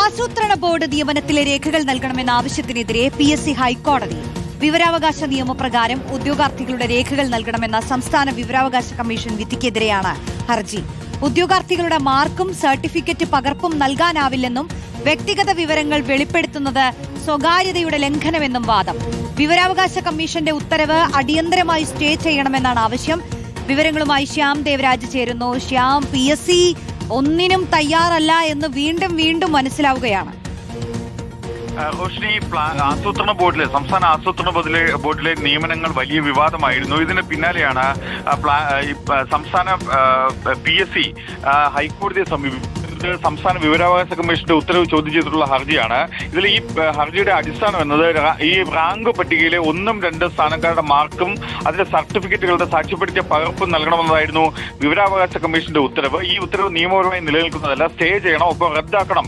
ആസൂത്രണ ബോർഡ് നിയമനത്തിലെ രേഖകൾ നൽകണമെന്ന ആവശ്യത്തിനെതിരെ PSC ഹൈക്കോടതിയിൽ. വിവരാവകാശ നിയമപ്രകാരം ഉദ്യോഗാർത്ഥികളുടെ രേഖകൾ നൽകണമെന്ന സംസ്ഥാന വിവരാവകാശ കമ്മീഷൻ വിധിക്കെതിരെയാണ് ഹർജി. ഉദ്യോഗാർത്ഥികളുടെ മാർക്കും സർട്ടിഫിക്കറ്റ് പകർപ്പും നൽകാനാവില്ലെന്നും വ്യക്തിഗത വിവരങ്ങൾ വെളിപ്പെടുത്തുന്നത് സ്വകാര്യതയുടെ ലംഘനമെന്നും വാദം. വിവരാവകാശ കമ്മീഷന്റെ ഉത്തരവ് അടിയന്തരമായി സ്റ്റേ ചെയ്യണമെന്നാണ് ആവശ്യം. വിവരങ്ങളുമായി ശ്യാം ദേവരാജ് ചേരുന്നു. ശ്യാം, PSC ഒന്നിനും തയ്യാറല്ല എന്ന് വീണ്ടും മനസ്സിലാവുകയാണ്. റോഷിനി, ആസൂത്രണ ബോർഡിലെ സംസ്ഥാന ആസൂത്രണ ബോർഡിലെ നിയമനങ്ങൾ വലിയ വിവാദമായിരുന്നു. ഇതിന് പിന്നാലെയാണ് സംസ്ഥാന PSC ഹൈക്കോടതിയെ സമീപിച്ചത്. സംസ്ഥാന വിവരാവകാശ കമ്മീഷന്റെ ഉത്തരവ് ചോദ്യം ചെയ്തിട്ടുള്ള ഹർജിയാണ്. ഇതിൽ ഈ ഹർജിയുടെ അടിസ്ഥാനം എന്നത് ഈ റാങ്ക് പട്ടികയിലെ 1, 2 സ്ഥാനക്കാരുടെ മാർക്കും അതിന്റെ സർട്ടിഫിക്കറ്റുകളുടെ സാക്ഷ്യപ്പെടുത്തിയ പകർപ്പും നൽകണമെന്നതായിരുന്നു വിവരാവകാശ കമ്മീഷന്റെ ഉത്തരവ്. ഈ ഉത്തരവ് നിയമപരമായി നിലനിൽക്കുന്നതല്ല, സ്റ്റേ ചെയ്യണം, ഒപ്പം റദ്ദാക്കണം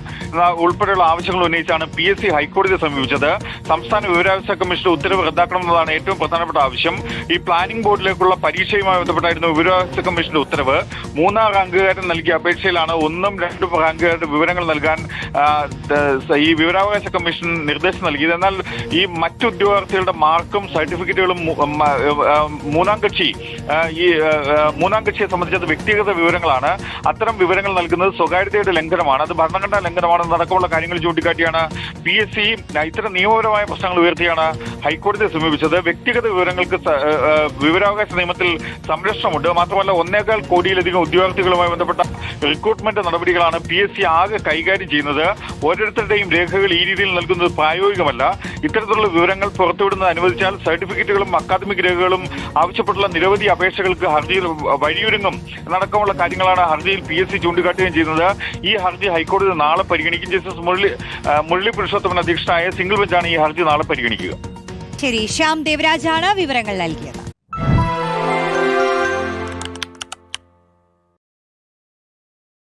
ഉൾപ്പെടെയുള്ള ആവശ്യങ്ങൾ ഉന്നയിച്ചാണ് PSC ഹൈക്കോടതിയെ സമീപിച്ചത്. സംസ്ഥാന വിവരാവകാശ കമ്മീഷന്റെ ഉത്തരവ് റദ്ദാക്കണമെന്നതാണ് ഏറ്റവും പ്രധാനപ്പെട്ട ആവശ്യം. ഈ പ്ലാനിംഗ് ബോർഡിലേക്കുള്ള പരീക്ഷയുമായി ബന്ധപ്പെട്ടായിരുന്നു വിവരാവകാശ കമ്മീഷന്റെ ഉത്തരവ്. 3ാം റാങ്കുകാരൻ നൽകിയ അപേക്ഷയിലാണ് 1, 2 റാങ്കുകാരുടെ വിവരങ്ങൾ നൽകാൻ ഈ വിവരാവകാശ കമ്മീഷൻ നിർദ്ദേശം നൽകിയത്. എന്നാൽ ഈ മറ്റു ഉദ്യോഗാർത്ഥികളുടെ മാർക്കും സർട്ടിഫിക്കറ്റുകളും മൂന്നാം കക്ഷിയെ സംബന്ധിച്ചത് വ്യക്തിഗത വിവരങ്ങളാണ്. അത്തരം വിവരങ്ങൾ നൽകുന്നത് സ്വകാര്യതയുടെ ലംഘനമാണ്, അത് ഭരണഘടനാ ലംഘനമാണെന്നടക്കമുള്ള കാര്യങ്ങൾ ചൂണ്ടിക്കാട്ടിയാണ് PSC ഇത്തരം നിയമപരമായ പ്രശ്നങ്ങൾ ഉയർത്തിയാണ് ഹൈക്കോടതിയെ സമീപിച്ചത്. വ്യക്തിഗത വിവരങ്ങൾക്ക് വിവരാവകാശ നിയമത്തിൽ സംരക്ഷണമുണ്ട്. മാത്രമല്ല 1.25 കോടിയിലധികം ഉദ്യോഗാർത്ഥികളുമായി ബന്ധപ്പെട്ട റിക്രൂട്ട്മെന്റ് നടപടികളാണ് PSC ആകെ കൈകാര്യം ചെയ്യുന്നത്. ഓരോരുത്തരുടെയും രേഖകൾ ഈ രീതിയിൽ നൽകുന്നത് പ്രായോഗികമല്ല. ഇത്തരത്തിലുള്ള വിവരങ്ങൾ പുറത്തുവിടുന്നത് അനുവദിച്ചാൽ സർട്ടിഫിക്കറ്റുകളും അക്കാദമിക് രേഖകളും ആവശ്യപ്പെട്ടുള്ള നിരവധി അപേക്ഷകൾക്ക് ഹർജിയിൽ വഴിയൊരുങ്ങും എന്നടക്കമുള്ള കാര്യങ്ങളാണ് ഹർജിയിൽ PSC ചൂണ്ടിക്കാട്ടുകയും ചെയ്യുന്നത്. ഈ ഹർജി ഹൈക്കോടതി നാളെ പരിഗണിക്കും. ജസ്റ്റിസ് മുരളി പുരുഷോത്തമൻ അധ്യക്ഷനായ സിംഗിൾ ബെഞ്ചാണ് ഈ ഹർജി നാളെ പരിഗണിക്കുക. ശരി, ശ്യാം ദേവരാജാണ് വിവരങ്ങൾ നൽകിയത്.